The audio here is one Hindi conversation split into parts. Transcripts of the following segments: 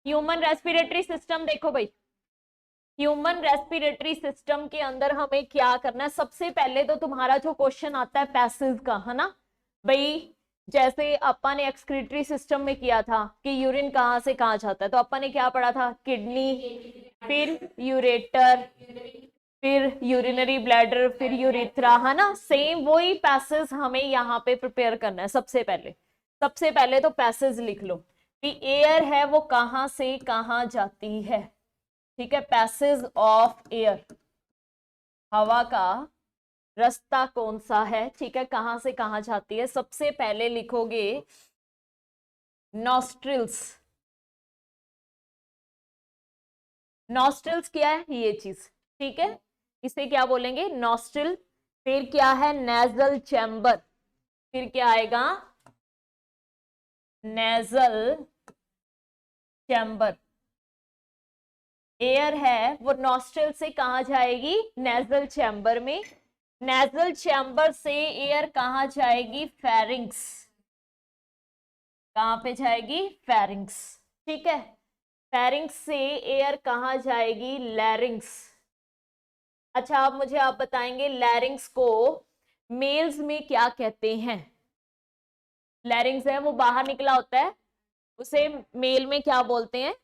ह्यूमन रेस्पिरेटरी सिस्टम देखो भाई, ह्यूमन रेस्पिरेटरी सिस्टम के अंदर हमें क्या करना है, सबसे पहले तो तुम्हारा जो क्वेश्चन आता है पैसेज का, है ना भाई। जैसे अपन ने एक्सक्रीटरी सिस्टम में किया था कि यूरिन कहाँ से कहाँ जाता है, तो अपन ने क्या पढ़ा था, किडनी, फिर यूरेटर, फिर यूरिनरी ब्लैडर, फिर यूरिथ्रा, है ना। सेम वही पैसेज हमें यहाँ पे प्रिपेयर करना है। सबसे पहले तो पैसेज लिख लो कि एयर है वो कहाँ से कहाँ जाती है, ठीक है। पैसेज ऑफ एयर, हवा का रास्ता कौन सा है, ठीक है, कहां से कहां जाती है। सबसे पहले लिखोगे नॉस्ट्रिल्स। नॉस्ट्रिल्स क्या है, ये चीज, ठीक है, इसे क्या बोलेंगे, नॉस्ट्रिल। फिर क्या है, नेजल चैम्बर। फिर क्या आएगा, नेजल चैम्बर। एयर है वो नॉस्ट्रिल से कहां जाएगी, नेजल चैम्बर में। नेजल चैम्बर से एयर कहां जाएगी, फेरिंग्स। कहां पे जाएगी, फेरिंग्स, ठीक है। फेरिंग्स से एयर कहां जाएगी, लैरिंग्स। अच्छा आप मुझे आप बताएंगे लैरिंग्स को मेल्स में क्या कहते हैं। लैरिंग्स है वो बाहर निकला होता है, उसे मेल में क्या बोलते हैं,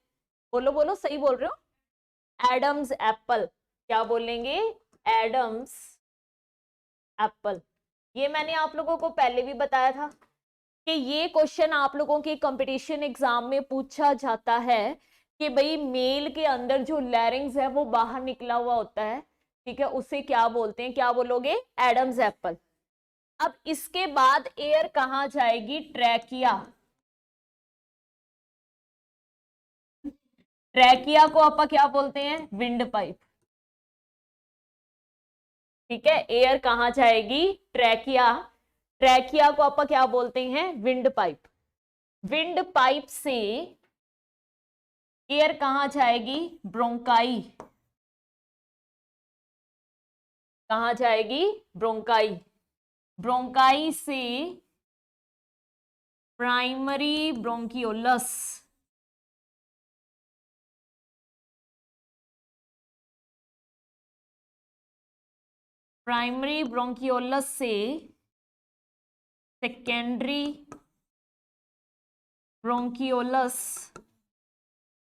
बोलो बोलो, सही बोल रहे हो। एडम्स एप्पल, क्या बोलेंगे, एडम्स एप्पल। ये मैंने आप लोगों को पहले भी बताया था कि ये क्वेश्चन आप लोगों के कंपटीशन एग्जाम में पूछा जाता है कि भाई मेल के अंदर जो लैरिंग्स है वो बाहर निकला हुआ होता है, ठीक है, उसे क्या बोलते हैं, क्या बोलोगे, एडम्स एप्पल। अब इसके बाद एयर कहां जाएगी, ट्रैकिया। ट्रैकिया को आप क्या बोलते हैं, विंड पाइप, ठीक है। एयर कहां जाएगी, ट्रैकिया। ट्रैकिया को आप क्या बोलते हैं, विंड पाइप। विंड पाइप से एयर कहां जाएगी, ब्रोंकाई। कहां जाएगी, ब्रोंकाई। ब्रोंकाई से प्राइमरी ब्रोंकियोलस। प्राइमरी ब्रोंकियोलस से सेकेंडरी ब्रोंकियोलस।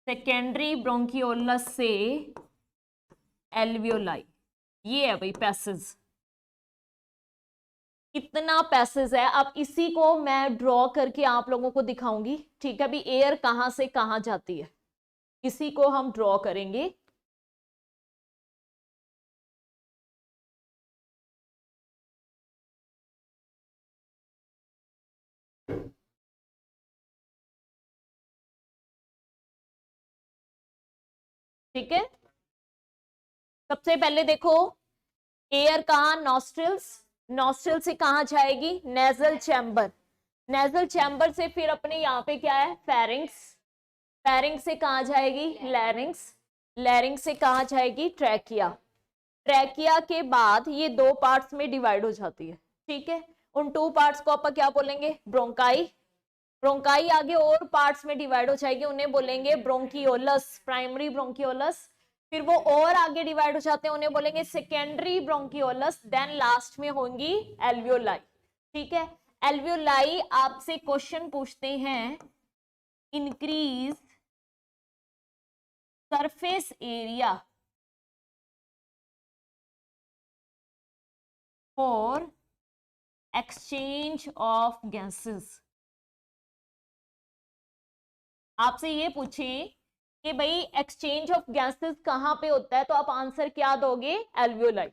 सेकेंडरी ब्रोंकियोलस से एल्वियोलाई। ये है भाई पैसेज, कितना पैसेज है। अब इसी को मैं ड्रॉ करके आप लोगों को दिखाऊंगी, ठीक है। अभी एयर कहां से कहां जाती है, इसी को हम ड्रॉ करेंगे। ठीक है, सबसे पहले देखो एयर कहां, नॉस्ट्रिल्स। नॉस्ट्रिल से कहां जाएगी, नेजल चैम्बर। नेजल चैम्बर से फिर अपने यहाँ पे क्या है, फेरिंग्स। फेरिंग्स से कहां जाएगी, लैरिंग्स। लैरिंग्स से कहां जाएगी, ट्रैकिया। ट्रैकिया के बाद ये दो पार्ट्स में डिवाइड हो जाती है, ठीक है। उन टू पार्ट्स को आप क्या बोलेंगे, ब्रोंकाई। ब्रोंकाई आगे और पार्ट्स में डिवाइड हो जाएगी, उन्हें बोलेंगे ब्रोंकियोलस, प्राइमरी ब्रोंकियोलस। फिर वो और आगे डिवाइड हो जाते हैं, उन्हें बोलेंगे सेकेंडरी ब्रोंकियोलस। देन लास्ट में होंगी एल्वियोलाई, ठीक है। एल्वियोलाई आपसे क्वेश्चन पूछते हैं, increase surface area for exchange of gases. आपसे ये पूछे कि भाई एक्सचेंज ऑफ गैसेस कहां पे होता है, तो आप आंसर क्या दोगे, एल्वियोलाई।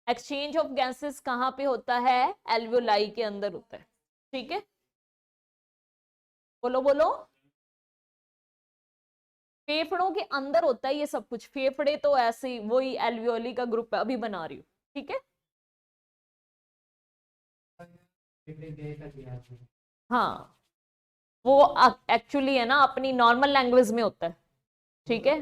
एक्सचेंज ऑफ गैसेस कहां पे होता है, एल्वियोलाई के अंदर होता है, ठीक है। बोलो बोलो, फेफड़ों के अंदर होता है ये सब कुछ। फेफड़े तो ऐसे ही वही एल्वियोली का ग्रुप है, अभी बना रही हूँ, ठीक है। हाँ वो एक्चुअली है ना अपनी नॉर्मल लैंग्वेज में होता है, ठीक है।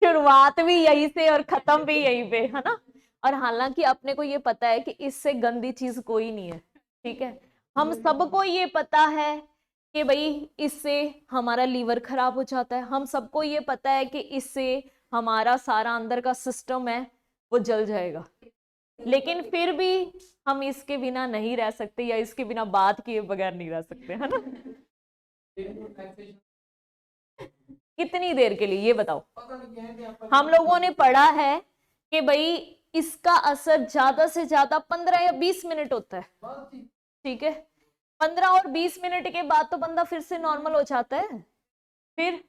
शुरुआत भी यहीं से और खत्म भी यहीं पे, है ना। और हालांकि अपने को ये पता है कि इससे गंदी चीज कोई नहीं है, ठीक है। हम सबको ये पता है कि भाई इससे हमारा लीवर खराब हो जाता है, हम सबको ये पता है कि इससे हमारा सारा अंदर का सिस्टम है वो जल जाएगा, लेकिन फिर भी हम इसके बिना नहीं रह सकते, या इसके बिना बात किए बगैर नहीं रह सकते, है ना। कितनी देर के लिए ये बताओ। हम लोगों ने पढ़ा है कि भाई इसका असर ज्यादा से ज्यादा 15 या 20 मिनट होता है, ठीक है। 15 और 20 मिनट के बाद तो बंदा फिर से नॉर्मल हो जाता है। फिर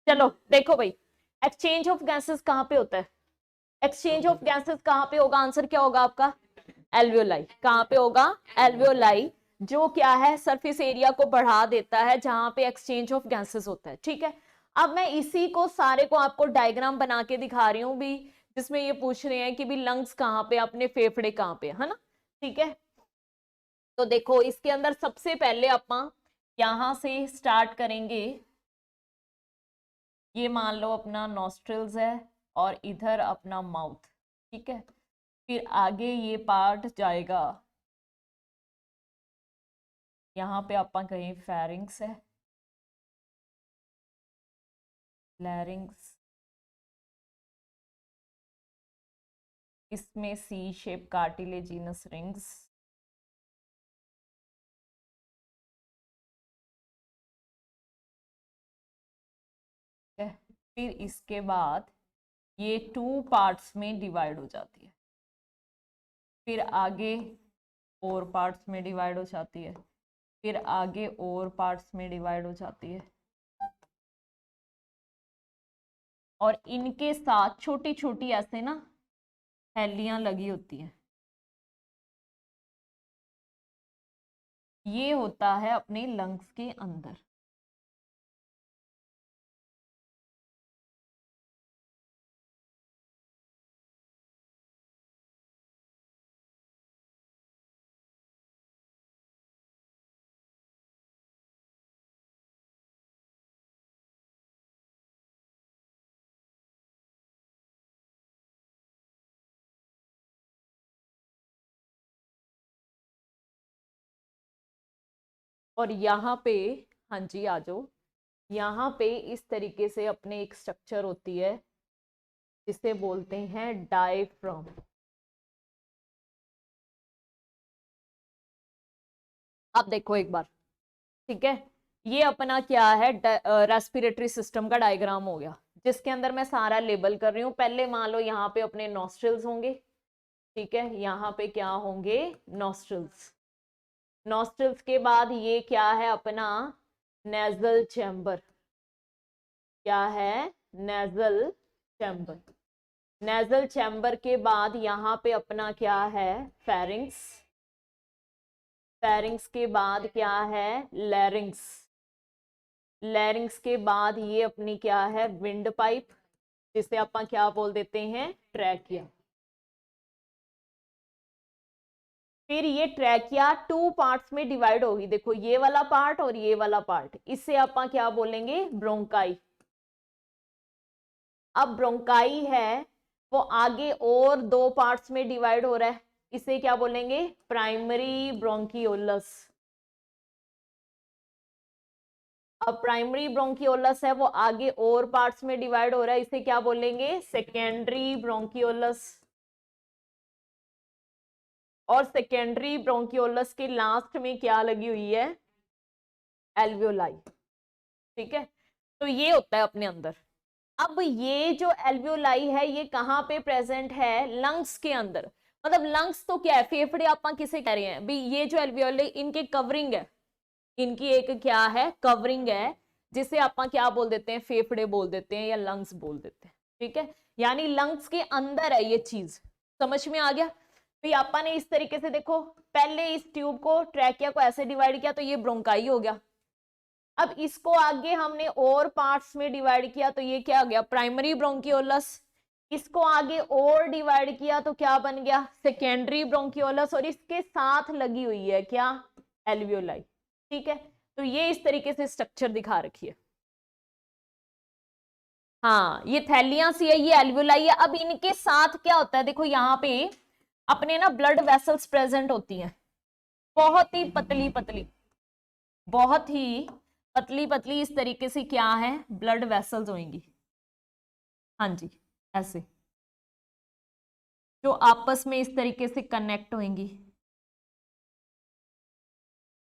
चलो देखो भाई, एक्सचेंज ऑफ गैसेस कहां पे होता है? एक्सचेंज ऑफ गैसेस कहां पे होगा? आंसर क्या होगा आपका? एल्वियोलाई। कहां पे होगा? एल्वियोलाई, जो क्या है, सरफेस एरिया को बढ़ा देता है जहां पे एक्सचेंज ऑफ गैसेस होता है, ठीक है। अब मैं इसी को सारे को आपको डायग्राम बना के दिखा रही हूँ भी, जिसमें ये पूछ रहे हैं कि भी लंग्स कहां पे, अपने फेफड़े कहां पे, है ना, ठीक है। तो देखो इसके अंदर सबसे पहले अपन यहां से स्टार्ट करेंगे। ये मान लो अपना नॉस्ट्रिल्स है और इधर अपना माउथ, ठीक है। फिर आगे ये पार्ट जाएगा, यहाँ पे अपन कहीं फेरिंग्स है, लैरिंग्स, इसमें सी शेप कार्टिलेजिनस रिंग्स, फिर इसके बाद ये 2 पार्ट्स में डिवाइड हो जाती है, फिर आगे और पार्ट्स में डिवाइड हो जाती है, फिर आगे और पार्ट्स में डिवाइड हो जाती है, और इनके साथ छोटी छोटी ऐसे ना थैलियां लगी होती हैं। ये होता है अपने लंग्स के अंदर। और यहाँ पे, हाँ जी आ जाओ, यहाँ पे इस तरीके से अपने एक स्ट्रक्चर होती है जिसे बोलते हैं डायफ्राम। अब देखो एक बार, ठीक है, ये अपना क्या है, रेस्पिरेटरी सिस्टम का डायग्राम हो गया, जिसके अंदर मैं सारा लेबल कर रही हूँ। पहले मान लो यहाँ पे अपने नॉस्ट्रिल्स होंगे, ठीक है, यहाँ पे क्या होंगे? नॉस्ट्रिल्स। नॉस्ट्रिल्स के बाद ये क्या है अपना? Nasal chamber. क्या है? Nasal chamber. नेजल चैम्बर के बाद यहाँ पे अपना क्या है? फेरिंग्स। फेरिंग्स के बाद क्या है? लैरिंग्स। लैरिंग्स के बाद ये अपनी क्या है? विंड पाइप, जिसे अपन क्या बोल देते हैं? ट्रैकिया। फिर ये ट्रैकिया 2 पार्ट्स में डिवाइड होगी, देखो ये वाला पार्ट और ये वाला पार्ट, इससे अपन क्या बोलेंगे? ब्रोंकाई। अब ब्रोंकाई है वो आगे और 2 पार्ट्स में डिवाइड हो रहा है, इसे क्या बोलेंगे? प्राइमरी ब्रोंकियोलस। अब प्राइमरी ब्रोंकियोलस है वो आगे और पार्ट्स में डिवाइड हो रहा है, इसे क्या बोलेंगे? सेकेंडरी ब्रोंकियोलस। और सेकेंडरी ब्रोंकियोलस के लास्ट में क्या लगी हुई है? एल्वियोलाई, ठीक है। तो ये होता है अपने अंदर। अब ये जो एल्वियोलाई है ये कहाँ पे प्रेजेंट है? लंग्स के अंदर। मतलब लंग्स तो क्या है? फेफड़े आप किसे कह रहे हैं भी? ये जो एल्वियोलाई इनके कवरिंग है, इनकी एक क्या है? कवरिंग है, जिसे आप क्या बोल देते हैं? फेफड़े बोल देते हैं या लंग्स बोल देते हैं, ठीक है। यानी लंग्स के अंदर है ये चीज, समझ में आ गया? तो आपा ने इस तरीके से देखो, पहले इस ट्यूब को, ट्रैकिया को ऐसे डिवाइड किया तो ये ब्रोंकाई हो गया। अब इसको आगे हमने और पार्ट्स में डिवाइड किया तो ये क्या हो गया? प्राइमरी ब्रोंकियोलस। इसको आगे और डिवाइड किया तो क्या बन गया? सेकेंडरी ब्रोंकियोलस। और इसके साथ लगी हुई है क्या? एल्वियोलाई, ठीक है। तो ये इस तरीके से स्ट्रक्चर दिखा रखी है। हाँ, ये थैलियां सी है, ये एल्वियोलाई है। अब इनके साथ क्या होता है, देखो यहाँ पे अपने ना ब्लड वेसल्स प्रेजेंट होती हैं, बहुत ही पतली पतली, बहुत ही पतली पतली इस तरीके से क्या है, ब्लड वेसल्स होंगी। हाँ जी, ऐसे जो आपस में इस तरीके से कनेक्ट होंगी,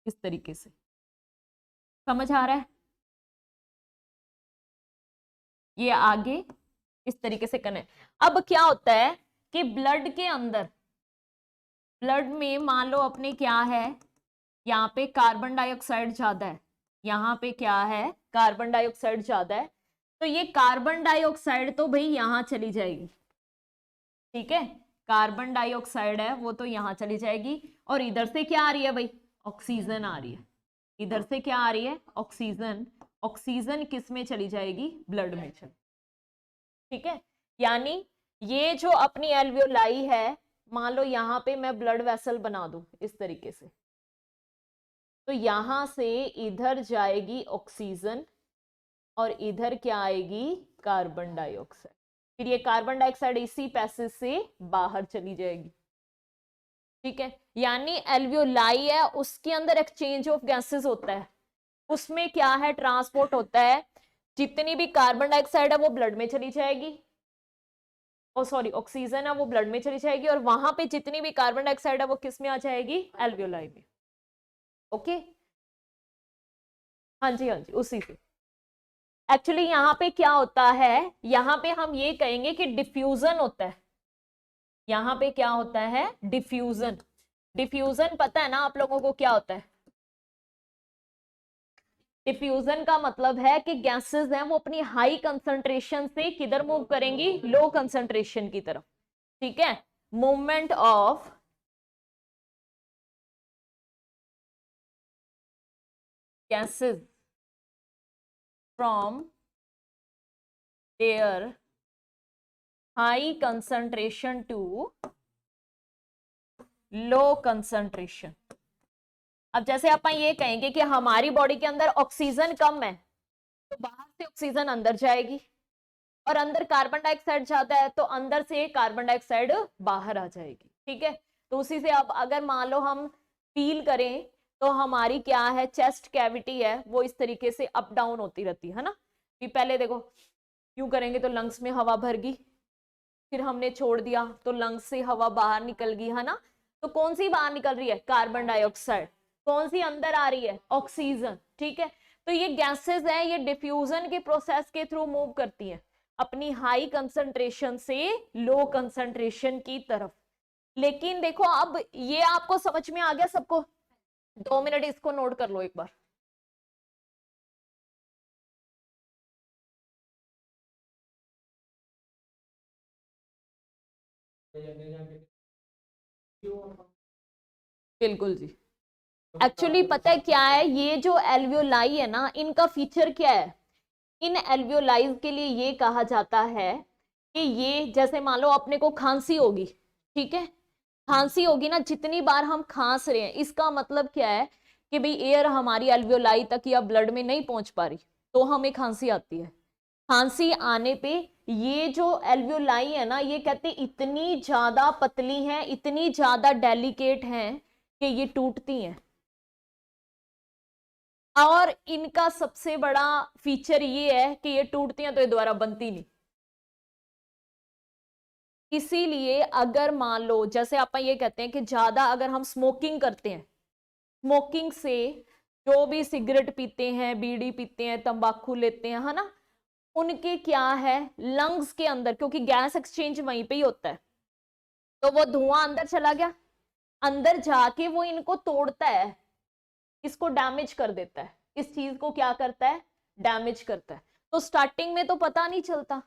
इस तरीके से। समझ आ रहा है? ये आगे इस तरीके से कनेक्ट। अब क्या होता है कि ब्लड के अंदर, ब्लड में मान लो अपने क्या है, यहाँ पे कार्बन डाइऑक्साइड ज्यादा है, यहाँ पे क्या है, कार्बन डाइऑक्साइड ज्यादा है, तो ये कार्बन डाइऑक्साइड तो भाई यहां चली जाएगी, ठीक है, कार्बन डाइऑक्साइड है वो तो यहां चली जाएगी, और इधर से क्या आ रही है भाई, ऑक्सीजन आ रही है। इधर से क्या आ रही है, ऑक्सीजन। ऑक्सीजन किस में चली जाएगी, ब्लड में चली, ठीक है। यानी ये जो अपनी एल्वियोलाई है, मान लो यहाँ पे मैं ब्लड वेसल बना दूं इस तरीके से, तो यहां से इधर जाएगी ऑक्सीजन और इधर क्या आएगी, कार्बन डाइऑक्साइड। फिर ये कार्बन डाइऑक्साइड इसी पैसेज से बाहर चली जाएगी, ठीक है। यानी एल्वियोलाई है, उसके अंदर एक्सचेंज ऑफ गैसेस होता है, उसमें क्या है, ट्रांसपोर्ट होता है। जितनी भी कार्बन डाइऑक्साइड है वो ब्लड में चली जाएगी, ओ सॉरी ऑक्सीजन है वो ब्लड में चली जाएगी, और वहां पे जितनी भी कार्बन डाइऑक्साइड है वो किस में आ जाएगी, एल्वियोलाई में। ओके, हाँ जी हाँ जी, उसी से। एक्चुअली यहाँ पे क्या होता है, यहाँ पे हम ये कहेंगे कि डिफ्यूजन होता है। यहाँ पे क्या होता है, डिफ्यूजन। डिफ्यूजन पता है ना आप लोगों को क्या होता है? डिफ्यूजन का मतलब है कि गैसेस हैं वो अपनी हाई कंसंट्रेशन से किधर मूव करेंगी, लो कंसंट्रेशन की तरफ, ठीक है। Movement of gases from their high concentration to low concentration. अब जैसे अपन ये कहेंगे कि हमारी बॉडी के अंदर ऑक्सीजन कम है, तो बाहर से ऑक्सीजन अंदर जाएगी, और अंदर कार्बन डाइऑक्साइड ज्यादा है तो अंदर से कार्बन डाइऑक्साइड बाहर आ जाएगी, ठीक है। तो उसी से अब अगर मान लो हम फील करें तो हमारी क्या है, चेस्ट कैविटी है वो इस तरीके से अप डाउन होती रहती है ना। कि पहले देखो यूं करेंगे तो लंग्स में हवा भर गई, फिर हमने छोड़ दिया तो लंग्स से हवा बाहर निकल गई, है ना। तो कौन सी बाहर निकल रही है, कार्बन डाइऑक्साइड। कौन सी अंदर आ रही है, ऑक्सीजन, ठीक है। तो ये गैसेस है, ये डिफ्यूजन के प्रोसेस के थ्रू मूव करती हैं अपनी हाई कंसंट्रेशन से लो कंसंट्रेशन की तरफ। लेकिन देखो अब ये आपको समझ में आ गया सबको? 2 मिनट इसको नोट कर लो एक बार। बिल्कुल जी। एक्चुअली पता है क्या है, ये जो एल्वियोलाई है ना, इनका फीचर क्या है, इन एल्वियोलाइज के लिए ये कहा जाता है कि ये जैसे मान लो अपने को खांसी होगी, ठीक है, खांसी होगी ना, जितनी बार हम खांस रहे हैं इसका मतलब क्या है कि भाई एयर हमारी एल्वियोलाई तक या ब्लड में नहीं पहुंच पा रही, तो हमें खांसी आती है। खांसी आने पे ये जो एल्वियोलाई है ना, ये कहते इतनी ज्यादा पतली हैं, इतनी ज्यादा डेलिकेट हैं कि ये टूटती हैं। और इनका सबसे बड़ा फीचर ये है कि ये टूटती हैं तो ये दोबारा बनती नहीं। इसीलिए अगर मान लो जैसे अपन ये कहते हैं कि ज्यादा अगर हम स्मोकिंग करते हैं, स्मोकिंग से जो भी सिगरेट पीते हैं, बीड़ी पीते हैं, तंबाकू लेते हैं, है ना, उनके क्या है, लंग्स के अंदर, क्योंकि गैस एक्सचेंज वहीं पे ही होता है, तो वो धुआं अंदर चला गया, अंदर जाके वो इनको तोड़ता है, इसको डैमेज कर देता है, इस चीज को क्या करता है, डैमेज करता है। तो स्टार्टिंग में तो पता नहीं चलता,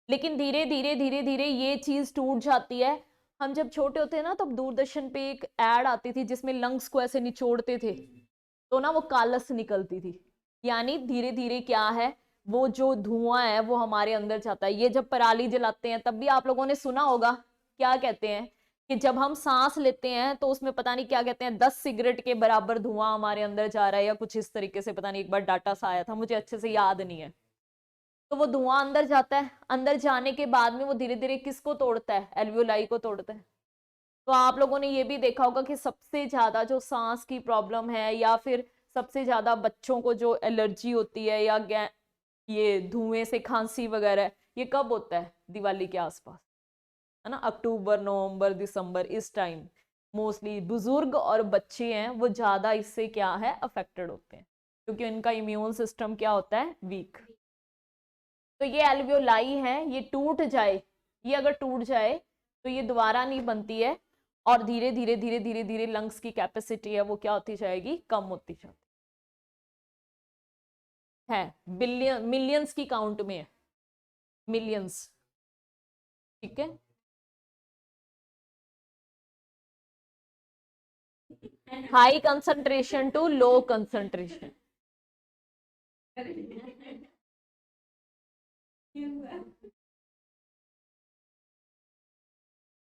लेकिन धीरे धीरे धीरे धीरे ये चीज टूट जाती है। हम जब छोटे होते हैं ना, तब दूरदर्शन पे एक एड आती थी जिसमें लंग्स को ऐसे निचोड़ते थे, तो ना वो कालस निकलती थी। यानी धीरे धीरे क्या है, वो जो धुआं है वो हमारे अंदर जाता है। ये जब पराली जलाते हैं तब भी आप लोगों ने सुना होगा, क्या कहते हैं कि जब हम सांस लेते हैं तो उसमें पता नहीं क्या कहते हैं, 10 सिगरेट के बराबर धुआं हमारे अंदर जा रहा है या कुछ इस तरीके से, पता नहीं, एक बार डाटा सा आया था, मुझे अच्छे से याद नहीं है। तो वो धुआं अंदर जाता है, अंदर जाने के बाद में वो धीरे धीरे किसको तोड़ता है, एल्वियोलाई को तोड़ता है। तो आप लोगों ने ये भी देखा होगा कि सबसे ज्यादा जो सांस की प्रॉब्लम है या फिर सबसे ज्यादा बच्चों को जो एलर्जी होती है या ये धुएं से खांसी वगैरह, ये कब होता है, दिवाली के आसपास, है ना, अक्टूबर नवंबर दिसंबर, इस टाइम मोस्टली बुजुर्ग और बच्चे हैं वो ज्यादा इससे क्या है अफेक्टेड होते हैं, क्योंकि इनका इम्यून सिस्टम क्या होता है, वीक। तो ये एल्वियोलाई है, ये टूट जाए, ये अगर टूट जाए तो ये दोबारा नहीं बनती है, और धीरे धीरे धीरे धीरे धीरे लंग्स की कैपेसिटी है वो क्या होती जाएगी, कम होती जाती है। बिलियन मिलियंस की काउंट में है, मिलियंस। ठीक है, high concentration to low concentration.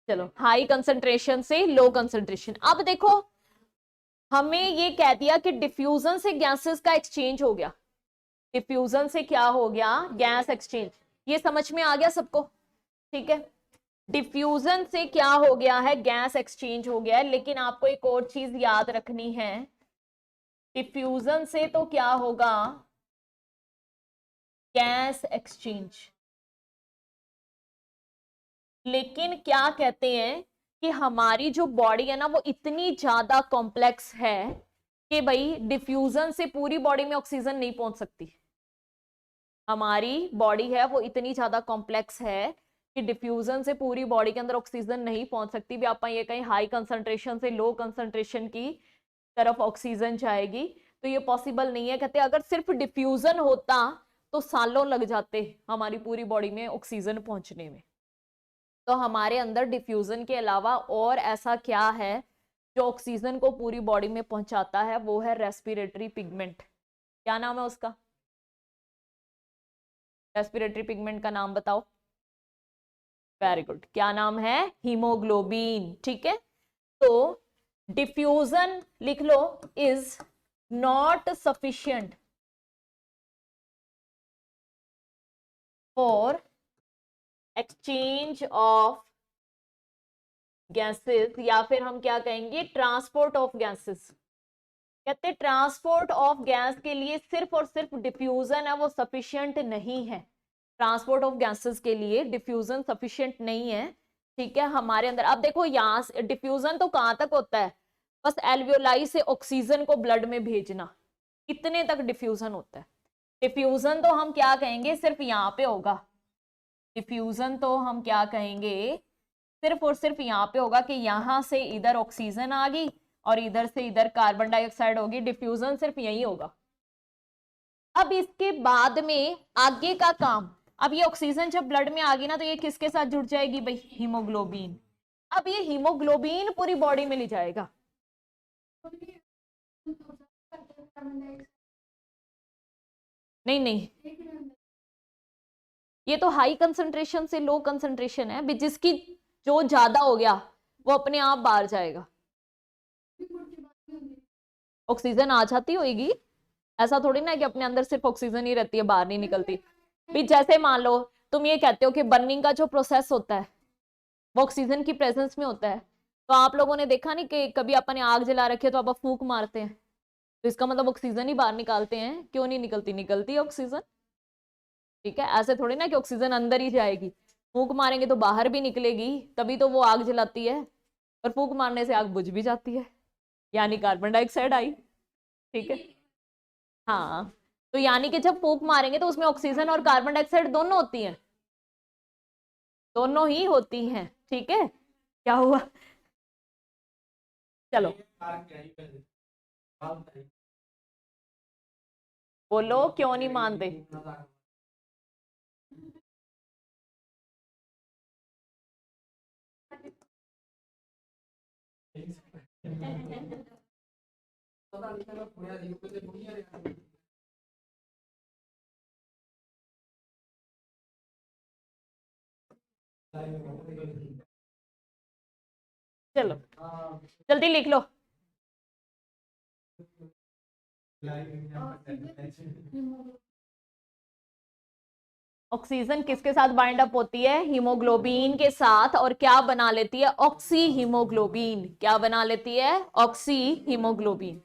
चलो, हाई कंसंट्रेशन से लो कंसंट्रेशन। अब देखो, हमें ये कह दिया कि डिफ्यूजन से गैसेस का एक्सचेंज हो गया, डिफ्यूजन से क्या हो गया, गैस एक्सचेंज। ये समझ में आ गया सबको, ठीक है। डिफ्यूजन से क्या हो गया है, गैस एक्सचेंज हो गया है। लेकिन आपको एक और चीज याद रखनी है, डिफ्यूजन से तो क्या होगा, गैस एक्सचेंज। लेकिन क्या कहते हैं कि हमारी जो बॉडी है ना वो इतनी ज्यादा कॉम्प्लेक्स है कि भाई डिफ्यूजन से पूरी बॉडी में ऑक्सीजन नहीं पहुंच सकती। हमारी बॉडी है वो इतनी ज्यादा कॉम्प्लेक्स है कि डिफ्यूजन से पूरी बॉडी के अंदर ऑक्सीजन नहीं पहुंच सकती। भी आप ये कहीं हाई कंसंट्रेशन से लो कंसंट्रेशन की तरफ ऑक्सीजन जाएगी, तो ये पॉसिबल नहीं है। कहते अगर सिर्फ डिफ्यूजन होता तो सालों लग जाते हमारी पूरी बॉडी में ऑक्सीजन पहुंचने में। तो हमारे अंदर डिफ्यूजन के अलावा और ऐसा क्या है जो ऑक्सीजन को पूरी बॉडी में पहुंचाता है, वो है रेस्पिरेटरी पिगमेंट। क्या नाम है उसका, रेस्पिरेटरी पिगमेंट का नाम बताओ। वेरी गुड, क्या नाम है, हीमोग्लोबिन। ठीक है, तो डिफ्यूजन लिख लो, is not sufficient for exchange of gases, या फिर हम क्या कहेंगे, ट्रांसपोर्ट ऑफ गैसेस। कहते ट्रांसपोर्ट ऑफ गैस के लिए सिर्फ और सिर्फ डिफ्यूजन है वो सफिशिएंट नहीं है। ट्रांसपोर्ट ऑफ गैसेस के लिए डिफ्यूजन सफिशिएंट नहीं है। ठीक है, हमारे अंदर अब देखो, यहाँ से डिफ्यूजन तो कहां तक होता है, बस एल्वियोलाई से ऑक्सीजन को ब्लड में भेजना, इतने तक डिफ्यूजन होता है। डिफ्यूजन तो हम क्या कहेंगे, सिर्फ यहाँ पे होगा। डिफ्यूजन तो हम क्या कहेंगे, सिर्फ और सिर्फ यहाँ पे होगा कि यहां से इधर ऑक्सीजन आ गई और इधर से इधर कार्बन डाइऑक्साइड होगी। डिफ्यूजन सिर्फ यही होगा। अब इसके बाद में आगे का काम, अब ये ऑक्सीजन जब ब्लड में आ गई ना, तो ये किसके साथ जुड़ जाएगी भाई, हीमोग्लोबिन। अब ये हीमोग्लोबिन पूरी बॉडी में ले जाएगा। नहीं नहीं, ये तो हाई कंसंट्रेशन से लो कंसंट्रेशन है, जिसकी जो ज्यादा हो गया वो अपने आप बाहर जाएगा। ऑक्सीजन आ जाती होगी, ऐसा थोड़ी ना कि अपने अंदर सिर्फ ऑक्सीजन ही रहती है, बाहर नहीं निकलती। भी जैसे मान लो तुम ये कहते हो कि बर्निंग का जो प्रोसेस होता है वो ऑक्सीजन की प्रेजेंस में होता है, तो आप लोगों ने देखा नहीं कि कभी अपन ने आग जला रखी है तो आप फूंक मारते हैं, तो इसका मतलब ऑक्सीजन ही बाहर निकालते हैं। क्यों नहीं निकलती, निकलती है ऑक्सीजन। ठीक है, ऐसे थोड़ी ना कि ऑक्सीजन अंदर ही जाएगी, फूंक मारेंगे तो बाहर भी निकलेगी, तभी तो वो आग जलाती है। और फूंक मारने से आग बुझ भी जाती है, यानी कार्बन डाइऑक्साइड आई। ठीक है, हाँ, तो यानी कि जब फूंक मारेंगे तो उसमें ऑक्सीजन और कार्बन डाइऑक्साइड दोनों होती हैं, दोनों ही होती हैं। ठीक है, क्या हुआ, चलो बोलो, क्यों नहीं मानते। चलो जल्दी लिख लो। ऑक्सीजन किसके साथ बाइंड अप होती है? हीमोग्लोबिन के साथ, और क्या बना लेती है? Oxy haemoglobin. क्या बना लेती है? Oxy haemoglobin.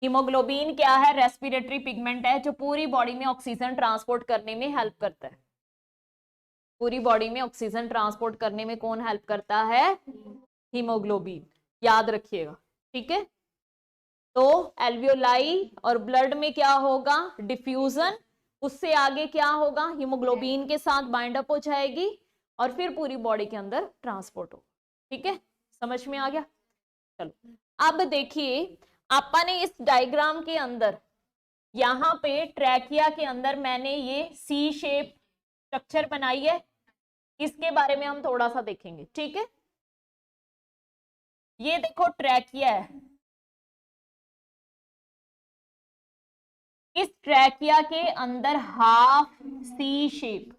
हीमोग्लोबिन क्या है? रेस्पिरेटरी पिगमेंट है जो पूरी बॉडी में ऑक्सीजन ट्रांसपोर्ट करने में हेल्प करता है। पूरी बॉडी में ऑक्सीजन ट्रांसपोर्ट करने में कौन हेल्प करता है? हीमोग्लोबिन। याद रखिएगा, ठीक है। तो एल्वियोलाई और ब्लड में क्या होगा? डिफ्यूजन। उससे आगे क्या होगा? हीमोग्लोबिन के साथ बाइंड अप हो जाएगी और फिर पूरी बॉडी के अंदर ट्रांसपोर्ट होगा। ठीक है, समझ में आ गया? चलो अब देखिए, आपा ने इस डायग्राम के अंदर यहाँ पे ट्रैकिया के अंदर मैंने ये सी शेप स्ट्रक्चर बनाई है, इसके बारे में हम थोड़ा सा देखेंगे। ठीक है, ये देखो ट्रैकिया है। इस ट्रैकिया के अंदर half C shape,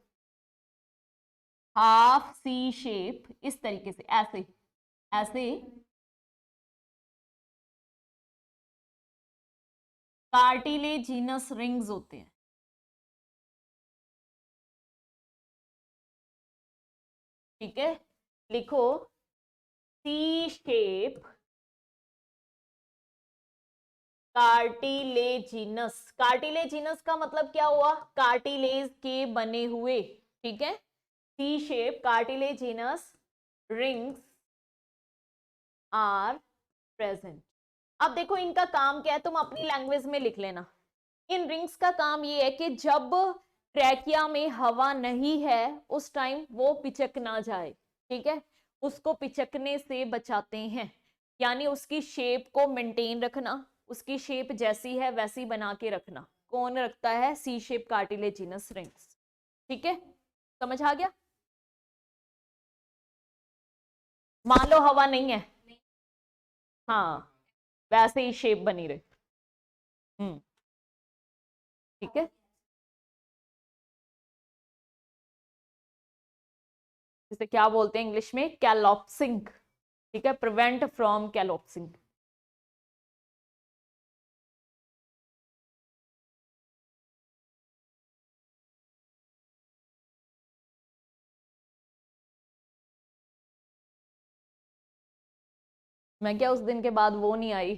half C shape इस तरीके से, ऐसे ऐसे कार्टिलेजिनस रिंग्स होते हैं। ठीक है, लिखो सी शेप कार्टिलेजिनस। कार्टिलेजिनस का मतलब क्या हुआ? कार्टिलेज के बने हुए। ठीक है, C shape cartilaginous rings are present. अब देखो इनका काम क्या है, तुम अपनी लैंग्वेज में लिख लेना। इन रिंग्स का काम ये है कि जब ट्रैकिया में हवा नहीं है उस टाइम वो पिचक ना जाए। ठीक है, उसको पिचकने से बचाते हैं, यानी उसकी शेप को मेंटेन रखना, उसकी शेप जैसी है वैसी बना के रखना। कौन रखता है? C shape cartilaginous rings. ठीक है, समझ आ गया? मान लो हवा नहीं है, हाँ, वैसे ही शेप बनी रहे। ठीक है, जिसे क्या बोलते हैं इंग्लिश में? कैलॉप्सिंग। ठीक है, प्रिवेंट फ्रॉम कैलॉप्सिंग। मैं क्या उस दिन के बाद वो नहीं आई?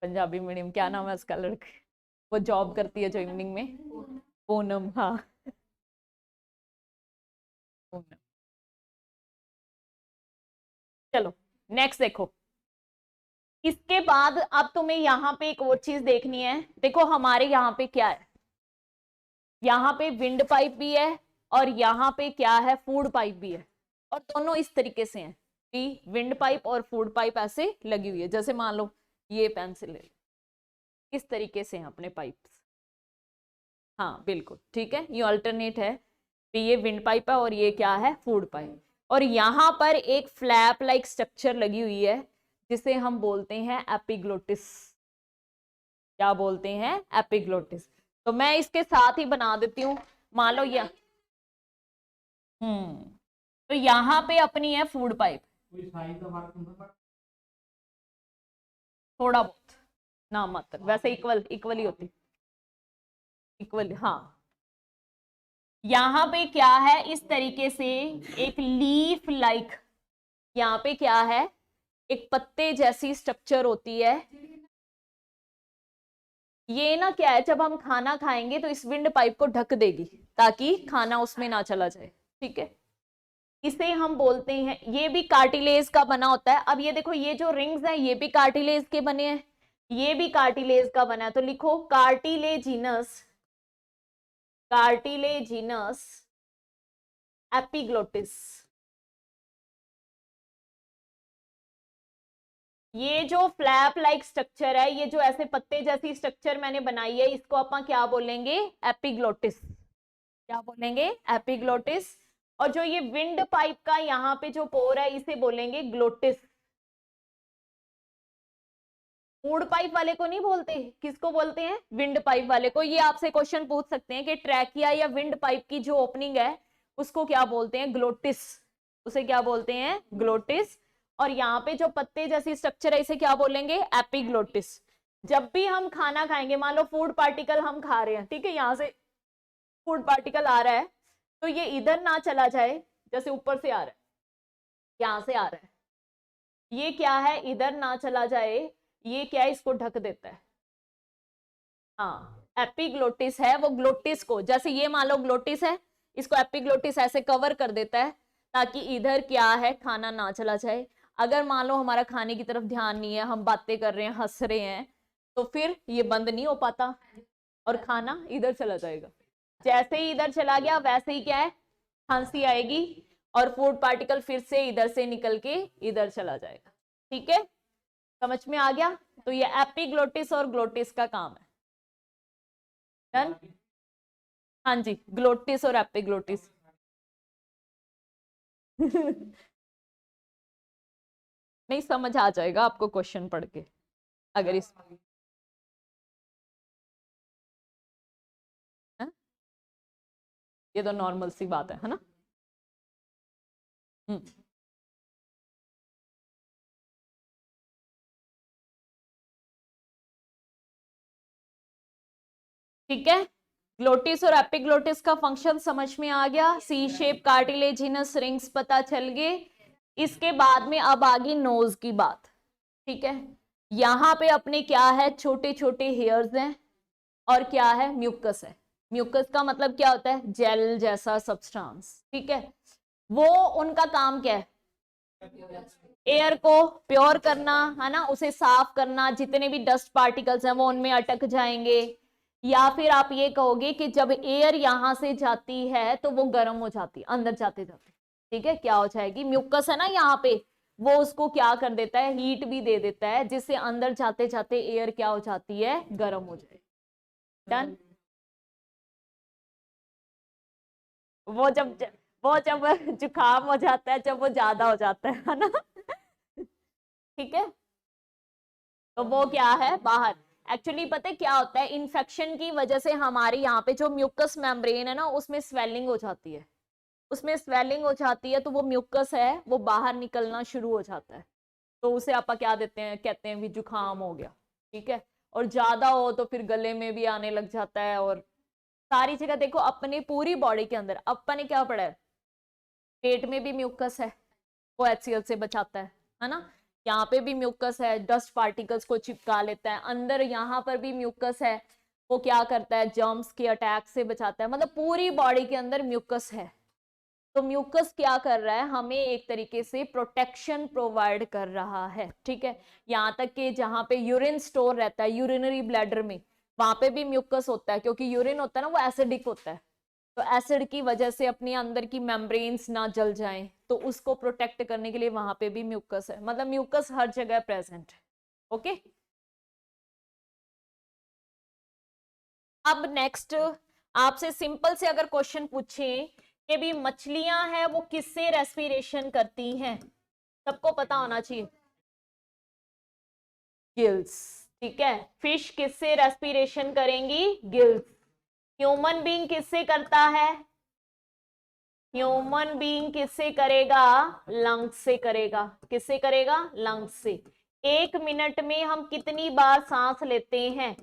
पंजाबी मीडियम, क्या नाम है उसका लड़के, वो जॉब करती है जो इवनिंग में? पूनम, हाँ पूनम। चलो नेक्स्ट देखो, इसके बाद अब तुम्हें यहाँ पे एक और चीज देखनी है। देखो हमारे यहाँ पे क्या है, यहाँ पे विंड पाइप भी है और यहाँ पे क्या है? फूड पाइप भी है, और दोनों इस तरीके से हैं कि विंड पाइप और फूड पाइप ऐसे लगी हुई है। जैसे मान लो ये पेंसिल ले लो, इस तरीके से हैं अपने पाइप्स। हाँ बिल्कुल ठीक है, ये अल्टरनेट है कि ये विंड पाइप है और ये क्या है? Food pipe. और यहाँ पर एक फ्लैप लाइक स्ट्रक्चर लगी हुई है जिसे हम बोलते हैं एपिग्लोटिस। क्या बोलते हैं? एपिग्लोटिस। तो मैं इसके साथ ही बना देती हूँ। मान लो ये तो यहाँ पे अपनी है फूड पाइप, थोड़ा बहुत ना मात्र, वैसे इक्वल इक्वल ही होती, इक्वल हाँ। यहाँ पे क्या है? इस तरीके से एक लीफ लाइक, यहाँ पे क्या है? एक पत्ते जैसी स्ट्रक्चर होती है। ये ना क्या है, जब हम खाना खाएंगे तो इस विंड पाइप को ढक देगी ताकि खाना उसमें ना चला जाए। ठीक है, इसे हम बोलते हैं, ये भी कार्टिलेज का बना होता है। अब ये देखो, ये जो रिंग्स हैं ये भी कार्टिलेज के बने हैं, ये भी कार्टिलेज का बना है। तो लिखो कार्टिलेजिनस, कार्टिलेजिनस एपिग्लोटिस। ये जो फ्लैप लाइक स्ट्रक्चर है, ये जो ऐसे पत्ते जैसी स्ट्रक्चर मैंने बनाई है, इसको अपन क्या बोलेंगे? एपिग्लोटिस। क्या बोलेंगे? एपिग्लोटिस। और जो ये विंड पाइप का यहाँ पे जो पोर है इसे बोलेंगे ग्लोटिस। फूड पाइप वाले को नहीं बोलते, किसको बोलते हैं? विंड पाइप वाले को। ये आपसे क्वेश्चन पूछ सकते हैं कि ट्रैकिया या विंड पाइप की जो ओपनिंग है उसको क्या बोलते हैं? ग्लोटिस। उसे क्या बोलते हैं? ग्लोटिस। और यहाँ पे जो पत्ते जैसी स्ट्रक्चर है इसे क्या बोलेंगे? एपिग्लोटिस। जब भी हम खाना खाएंगे, मान लो फूड पार्टिकल हम खा रहे हैं, ठीक है, यहां से फूड पार्टिकल आ रहा है, तो ये इधर ना चला जाए, जैसे ऊपर से आ रहा है, यहां से आ रहा है, ये क्या है, इधर ना चला जाए, ये क्या है, इसको ढक देता है। हाँ, एपिग्लोटिस है, वो ग्लोटिस को, जैसे ये मान लो ग्लोटिस है, इसको एपिग्लोटिस ऐसे कवर कर देता है ताकि इधर क्या है, खाना ना चला जाए। अगर मान लो हमारा खाने की तरफ ध्यान नहीं है, हम बातें कर रहे हैं, हंस रहे हैं, तो फिर ये बंद नहीं हो पाता और खाना इधर चला जाएगा। जैसे ही इधर चला गया वैसे ही क्या है, खांसी आएगी और फूड पार्टिकल फिर से इधर से निकल के इधर चला जाएगा। ठीक है, समझ में आ गया? तो ये एपिग्लोटिस और ग्लोटिस का काम है। डन? हाँ जी, ग्लोटिस और एपिग्लोटिस। नहीं, समझ आ जाएगा आपको क्वेश्चन पढ़ के, अगर इस है? ये तो नॉर्मल सी बात है ना? ठीक है, ग्लोटिस और एपिग्लोटिस का फंक्शन समझ में आ गया। सी शेप कार्टिलेजिनस रिंग्स पता चल गए। इसके बाद में अब आ गई नोज की बात। ठीक है, यहां पे अपने क्या है, छोटे छोटे हेयर्स हैं और क्या है, म्यूकस है। म्यूकस का मतलब क्या होता है, जेल जैसा सब्सटेंस। ठीक है, वो उनका काम क्या है, एयर को प्योर करना, है ना, उसे साफ करना, जितने भी डस्ट पार्टिकल्स हैं वो उनमें अटक जाएंगे। या फिर आप ये कहोगे कि जब एयर यहां से जाती है तो वो गर्म हो जाती है अंदर जाते जाते। ठीक है, क्या हो जाएगी, म्यूकस है ना यहाँ पे, वो उसको क्या कर देता है, हीट भी दे देता है, जिससे अंदर जाते जाते एयर क्या हो जाती है, गर्म हो जाए। डन? वो जब वो जब जुकाम हो जाता है, जब वो ज्यादा हो जाता है ना? ठीक है, तो वो क्या है, बाहर। एक्चुअली पता है क्या होता है, इन्फेक्शन की वजह से हमारे यहाँ पे जो म्यूकस मेम्ब्रेन है ना, उसमें स्वेलिंग हो जाती है। उसमें स्वेलिंग हो जाती है तो वो म्यूकस है वो बाहर निकलना शुरू हो जाता है, तो उसे आप क्या देते हैं, कहते हैं भी जुकाम हो गया। ठीक है, और ज्यादा हो तो फिर गले में भी आने लग जाता है, और सारी जगह देखो, अपनी पूरी बॉडी के अंदर अपन ने क्या पढ़ा है, पेट में भी म्यूकस है, वो HCl से बचाता है ना? यहाँ पे भी म्यूकस है, डस्ट पार्टिकल्स को चिपका लेता है अंदर, यहाँ पर भी म्यूकस है, वो क्या करता है, जर्म्स के अटैक से बचाता है। मतलब पूरी बॉडी के अंदर म्यूकस है। तो म्यूकस क्या कर रहा है, हमें एक तरीके से प्रोटेक्शन प्रोवाइड कर रहा है। ठीक है, यहाँ तक कि जहाँ पे यूरिन स्टोर रहता है, यूरिनरी ब्लैडर में, वहां पे भी म्यूकस होता है, क्योंकि यूरिन होता है ना, वो एसिडिक होता है। तो एसिड की वजह से अपने अंदर की मेम्ब्रेन्स ना जल जाएं, तो उसको प्रोटेक्ट करने के लिए वहां पे भी म्यूकस है। मतलब म्यूकस हर जगह प्रेजेंट है। ओके, अब नेक्स्ट आपसे सिंपल से अगर क्वेश्चन पूछे कि भी मछलियां हैं वो किससे रेस्पिरेशन करती हैं, सबको पता होना चाहिए, गिल्स। ठीक है, फिश किससे रेस्पिरेशन करेंगी, गिल्स। ह्यूमन बीइंग किससे करता है, ह्यूमन बीइंग किससे करेगा, लंग्स से करेगा। किससे करेगा, लंग्स से। 1 मिनट में हम कितनी बार सांस लेते हैं,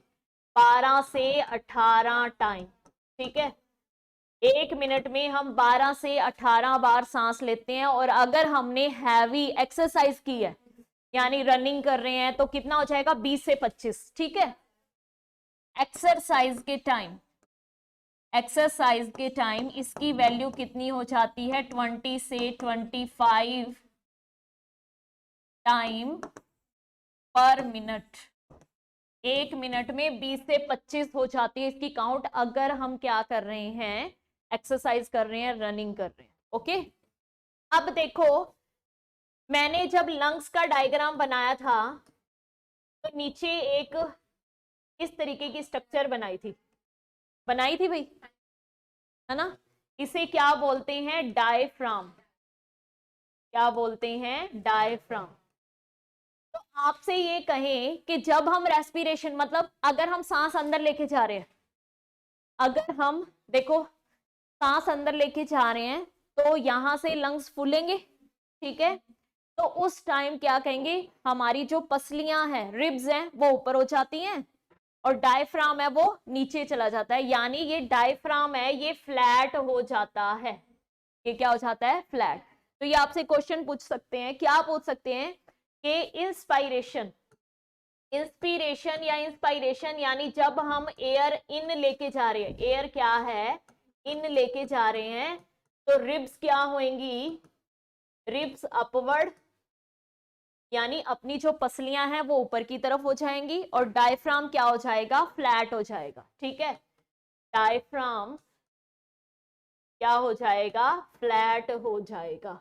12 से 18 टाइम। ठीक है, 1 मिनट में हम 12 से 18 बार सांस लेते हैं। और अगर हमने हैवी एक्सरसाइज की है, यानी रनिंग कर रहे हैं, तो कितना हो जाएगा, 20 से 25। ठीक है, एक्सरसाइज के टाइम, एक्सरसाइज के टाइम इसकी वैल्यू कितनी हो जाती है, 20 से 25 टाइम पर मिनट। 1 मिनट में 20 से 25 हो जाती है इसकी काउंट, अगर हम क्या कर रहे हैं, एक्सरसाइज कर रहे हैं, रनिंग कर रहे हैं। ओके, अब देखो, मैंने जब लंग्स का डायग्राम बनाया था तो नीचे एक इस तरीके की स्ट्रक्चर बनाई थी भाई, है ना? इसे क्या बोलते हैं, डायफ्राम। क्या बोलते हैं, डायफ्राम। तो आपसे ये कहें कि जब हम रेस्पिरेशन, मतलब अगर हम सांस अंदर लेके जा रहे हैं, अगर हम देखो सांस अंदर लेके जा रहे हैं, तो यहां से लंग्स फूलेंगे। ठीक है, तो उस टाइम क्या कहेंगे, हमारी जो पसलियां हैं, रिब्स हैं, वो ऊपर हो जाती हैं और डायफ्राम है वो नीचे चला जाता है। यानी ये डायफ्राम है, ये फ्लैट हो जाता है। ये क्या हो जाता है, फ्लैट। तो ये आपसे क्वेश्चन पूछ सकते हैं, क्या पूछ सकते हैं कि इंस्पायरेशन, इंस्पिरेशन या इंस्पायरेशन, यानी जब हम एयर इन लेके जा रहे हैं, एयर क्या है, इन लेके जा रहे हैं, तो रिब्स क्या होंगी, रिब्स अपवर्ड, यानी अपनी जो पसलियां हैं वो ऊपर की तरफ हो जाएंगी, और डायफ्राम क्या हो जाएगा, फ्लैट हो जाएगा। ठीक है, डायफ्राम क्या हो जाएगा, फ्लैट हो जाएगा।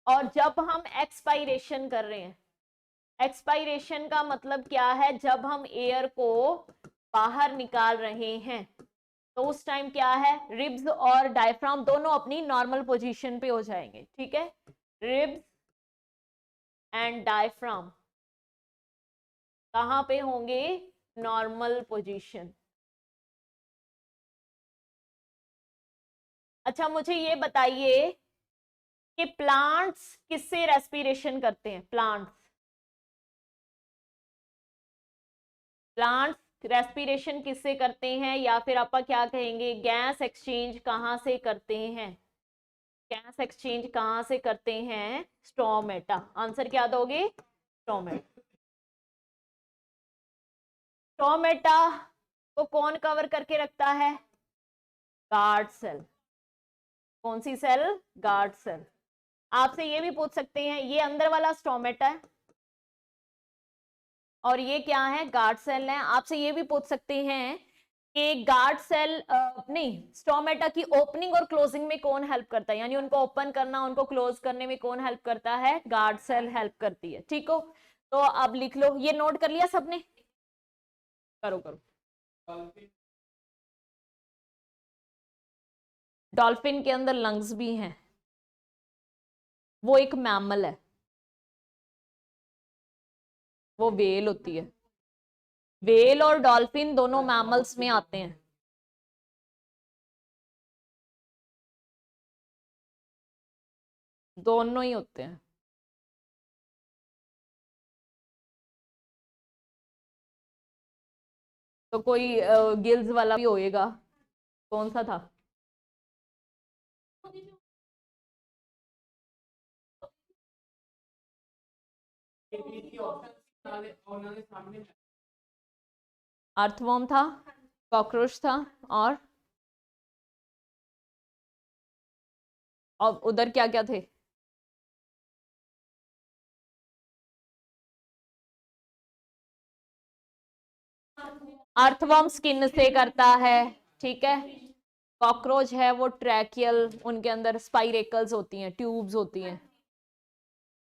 और जब हम एक्सपायरेशन कर रहे हैं, एक्सपायरेशन का मतलब क्या है, जब हम एयर को बाहर निकाल रहे हैं, तो उस टाइम क्या है, रिब्स और डायफ्राम दोनों अपनी नॉर्मल पोजीशन पे हो जाएंगे। ठीक है, रिब्स एंड डायफ्राम कहां पे होंगे, नॉर्मल पोजीशन। अच्छा मुझे ये बताइए कि प्लांट्स किससे रेस्पिरेशन करते हैं, प्लांट्स, प्लांट्स रेस्पिरेशन किससे करते हैं, या फिर आप क्या कहेंगे, गैस एक्सचेंज कहां से करते हैं, गैस एक्सचेंज कहां से करते हैं, स्टोमेटा। आंसर क्या दोगे, स्टोमेटा। स्टोमेटा को कौन कवर करके रखता है, गार्ड सेल। कौन सी सेल, गार्ड सेल। आपसे ये भी पूछ सकते हैं, ये अंदर वाला स्टोमेटा है और ये क्या है, गार्ड सेल है। आपसे ये भी पूछ सकते हैं कि गार्ड सेल नहीं, स्टोमेटा की ओपनिंग और क्लोजिंग में कौन हेल्प करता है, यानी उनको ओपन करना, उनको क्लोज करने में कौन हेल्प करता है, गार्ड सेल हेल्प करती है। ठीक हो, तो अब लिख लो, ये नोट कर लिया सबने, करो करो। डॉल्फिन के अंदर लंग्स भी हैं, वो एक मैमल है, वो वेल होती है। वेल और डॉल्फिन दोनों मैमल्स में आते हैं। दोनों ही होते हैं। तो कोई गिल्स वाला भी होएगा, कौन सा था, अर्थवॉर्म था, कॉकरोच था, और उधर क्या क्या थे, अर्थवॉर्म स्किन से करता है। ठीक है, कॉकरोच है वो ट्रैकियल, उनके अंदर स्पाइरेकल्स होती हैं, ट्यूब्स होती हैं,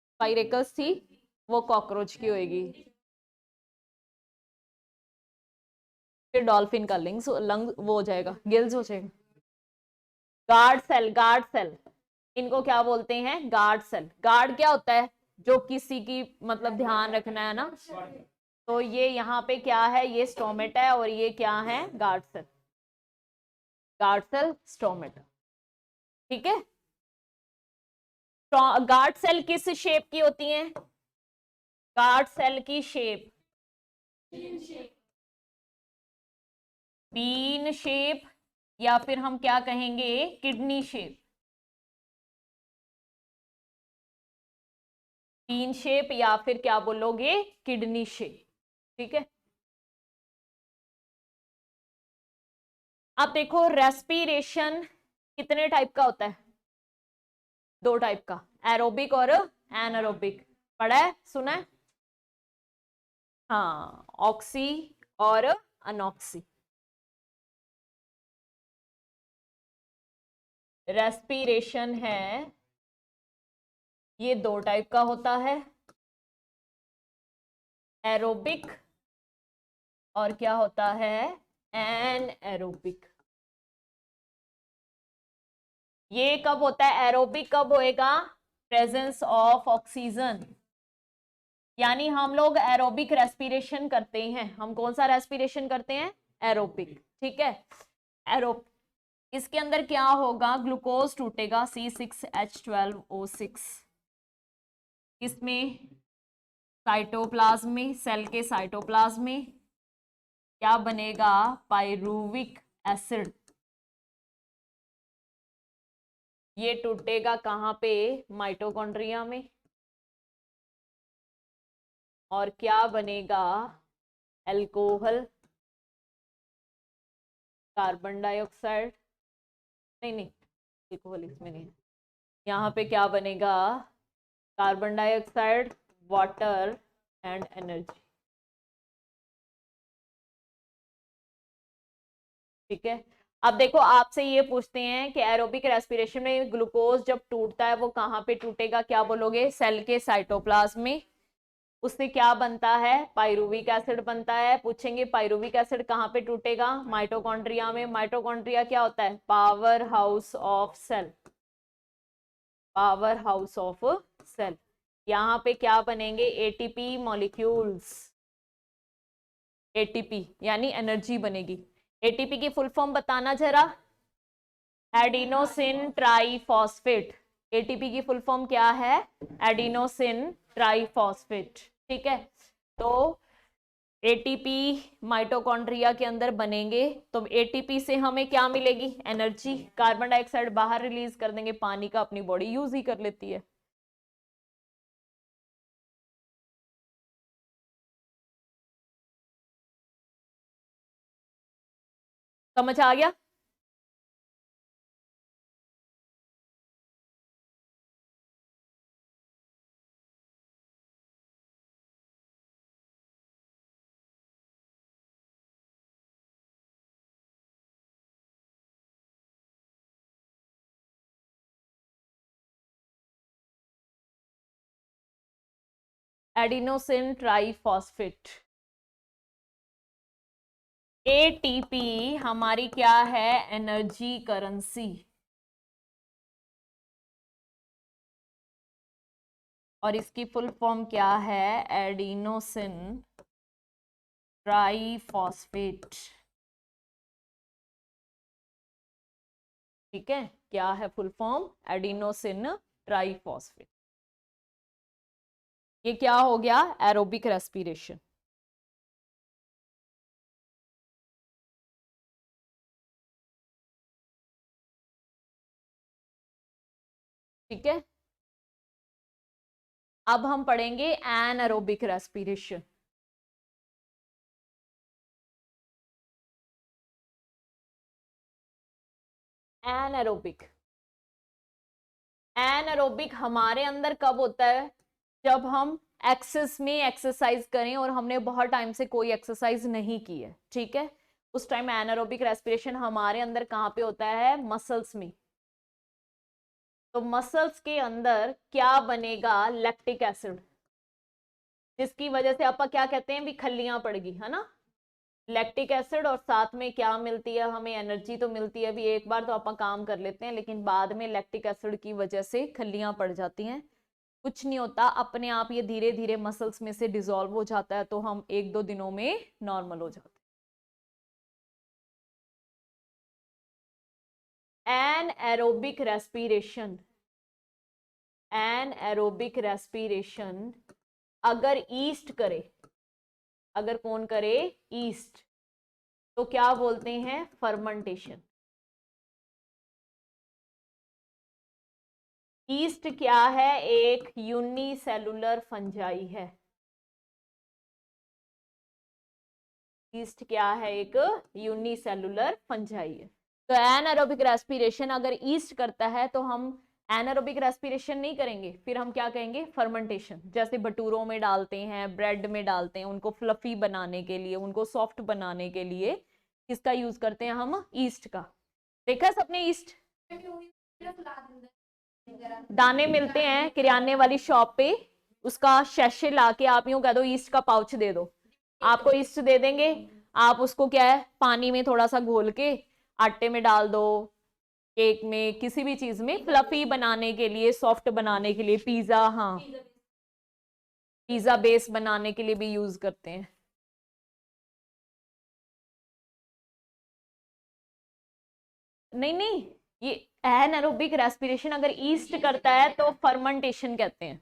स्पाइरेकल्स थी, वो कॉकरोच की होएगी। फिर डॉल्फिन का लिंग्स लंग वो हो जाएगा, गिल्स हो जाएगा। गार्ड सेल, गार्ड सेल, इनको क्या बोलते हैं, गार्ड सेल। गार्ड क्या होता है, जो किसी की मतलब ध्यान रखना है ना, तो ये यहाँ पे क्या है, ये स्टोमेटा है और ये क्या है, guard cell, guard cell stomata. ठीक है, गार्ड सेल किस शेप की होती हैं, गार्ड सेल की शेप बीन शेप, या फिर हम क्या कहेंगे, किडनी शेप, बीन शेप या फिर क्या बोलोगे, किडनी शेप। ठीक है, अब देखो रेस्पिरेशन कितने टाइप का होता है, दो टाइप का, एरोबिक और एनारोबिक। पढ़ा है, सुना है, हाँ, ऑक्सी और अनॉक्सी। रेस्पिरेशन है, ये दो टाइप का होता है, एरोबिक और क्या होता है, एन एरोबिक। ये कब होता है, एरोबिक कब होएगा, प्रेजेंस ऑफ ऑक्सीजन, यानी हम लोग एरोबिक रेस्पिरेशन करते हैं। हम कौन सा रेस्पिरेशन करते हैं, एरोबिक। ठीक है, एरो इसके अंदर क्या होगा, ग्लूकोज टूटेगा, C6H12O6, इसमें साइटोप्लाज्म में, सेल के साइटोप्लाज्म में क्या बनेगा? Pyruvic acid. ये टूटेगा कहाँ पे? माइटोकॉन्ड्रिया में। और क्या बनेगा? अल्कोहल, कार्बन डाइऑक्साइड, नहीं नहीं, अल्कोहल इसमें नहीं है। यहाँ पे क्या बनेगा? Carbon dioxide, water and energy. ठीक है। अब देखो, आपसे ये पूछते हैं कि एरोबिक रेस्पिरेशन में ग्लूकोज जब टूटता है वो कहाँ पे टूटेगा? क्या बोलोगे? सेल के साइटोप्लाज्म में। उससे क्या बनता है? पाइरुविक एसिड बनता है। पूछेंगे पाइरुविक एसिड कहाँ पे टूटेगा? माइटोकॉन्ड्रिया में। माइटोकॉन्ड्रिया क्या होता है? Power house of cell. Power house of cell. यहाँ पे क्या बनेंगे? ATP molecules. एटीपी यानी एनर्जी बनेगी। एटीपी की फुल फॉर्म बताना जरा। Adenosine triphosphate. एटीपी की फुल फॉर्म क्या है? Adenosine triphosphate. ठीक है। तो एटीपी माइटोकॉन्ड्रिया के अंदर बनेंगे, तो एटीपी से हमें क्या मिलेगी? एनर्जी। कार्बन डाइऑक्साइड बाहर रिलीज कर देंगे, पानी का अपनी बॉडी यूज ही कर लेती है। समझ आ गया? Adenosine triphosphate. एटीपी हमारी क्या है? Energy currency. और इसकी फुल फॉर्म क्या है? Adenosine triphosphate. ठीक है। क्या है फुल फॉर्म? Adenosine triphosphate. ये क्या हो गया? Aerobic respiration. ठीक है। अब हम पढ़ेंगे एनएरोबिक रेस्पिरेशन। एनएरोबिक। एनएरोबिक हमारे अंदर कब होता है? जब हम एक्सेस में एक्सरसाइज करें और हमने बहुत टाइम से कोई एक्सरसाइज नहीं की है। ठीक है। उस टाइम एनएरोबिक रेस्पिरेशन हमारे अंदर कहाँ पे होता है? मसल्स में। तो मसल्स के अंदर क्या बनेगा? लैक्टिक एसिड, जिसकी वजह से आपका क्या कहते हैं? भी खल्लियां पड़गी, है ना? Lactic acid. और साथ में क्या मिलती है हमें? एनर्जी तो मिलती है। भी एक बार तो आप काम कर लेते हैं, लेकिन बाद में लैक्टिक एसिड की वजह से खल्लियां पड़ जाती हैं। कुछ नहीं होता, अपने आप ये धीरे धीरे मसल्स में से डिसॉल्व हो जाता है, तो हम एक दो दिनों में नॉर्मल हो जाते हैं। Anaerobic respiration. Anaerobic respiration अगर ईस्ट करे, अगर कौन करे? ईस्ट, तो क्या बोलते हैं? फर्मेंटेशन। ईस्ट क्या है? एक यूनिसेलुलर फंजाई है। ईस्ट क्या है? एक यूनिसेलुलर फंजाई है। तो एनारोबिक रेस्पिरेशन अगर ईस्ट करता है तो हम एनारोबिक रेस्पिरेशन नहीं करेंगे, फिर हम क्या कहेंगे? फर्मेंटेशन। जैसे भटूरों में डालते हैं, ब्रेड में डालते हैं, उनको फ्लफी बनाने के लिए, उनको सॉफ्ट बनाने के लिए किसका यूज करते हैं हम? ईस्ट का। देखा सबने ईस्ट? दाने मिलते हैं किराने वाली शॉप पे, उसका शैशे लाके आप यूं कह दो ईस्ट का पाउच दे दो, आपको ईस्ट दे देंगे। आप उसको क्या है? पानी में थोड़ा सा घोल के आटे में डाल दो, केक में, किसी भी चीज में फ्लफी बनाने के लिए, सॉफ्ट बनाने के लिए, पिज्जा, हाँ पिज्जा बेस बनाने के लिए भी यूज करते हैं। नहीं नहीं, ये एनारोबिक रेस्पिरेशन अगर ईस्ट करता है तो फर्मेंटेशन कहते हैं।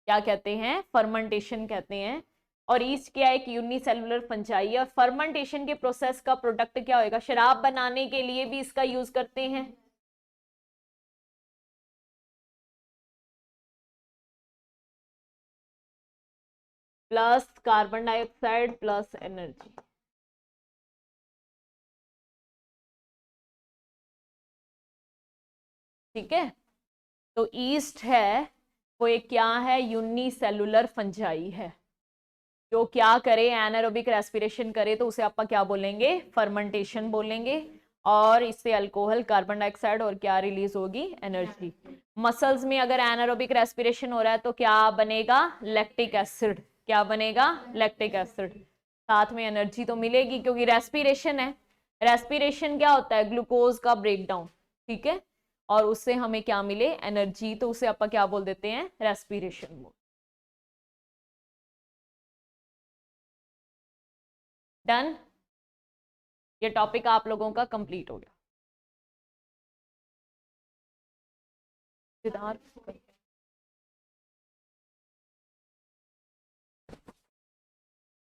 क्या कहते हैं, फर्मेंटेशन कहते हैं। और ईस्ट क्या है, एक यूनिसेलुलर फंजाई है। और फर्मेंटेशन के प्रोसेस का प्रोडक्ट क्या होएगा, शराब बनाने के लिए भी इसका यूज करते हैं। Plus carbon dioxide plus energy. ठीक है, तो ईस्ट है वो एक क्या है, यूनिसेलुलर फंजाई है, जो क्या करे, एनारोबिक रेस्पिरेशन करे, तो उसे आप क्या बोलेंगे, फर्मेंटेशन बोलेंगे। और इससे अल्कोहल, कार्बन डाइऑक्साइड और क्या रिलीज होगी, एनर्जी। मसल्स में अगर एनारोबिक रेस्पिरेशन हो रहा है तो क्या बनेगा, लैक्टिक एसिड। क्या बनेगा, लैक्टिक एसिड। साथ में एनर्जी तो मिलेगी क्योंकि रेस्पिरेशन है। रेस्पिरेशन क्या होता है, ग्लूकोज का ब्रेकडाउन। ठीक है, और उससे हमें क्या मिले, एनर्जी, तो उसे आप क्या बोल देते हैं, रेस्पिरेशन बोल। डन, ये टॉपिक आप लोगों का कंप्लीट हो गया। सिद्धार्थ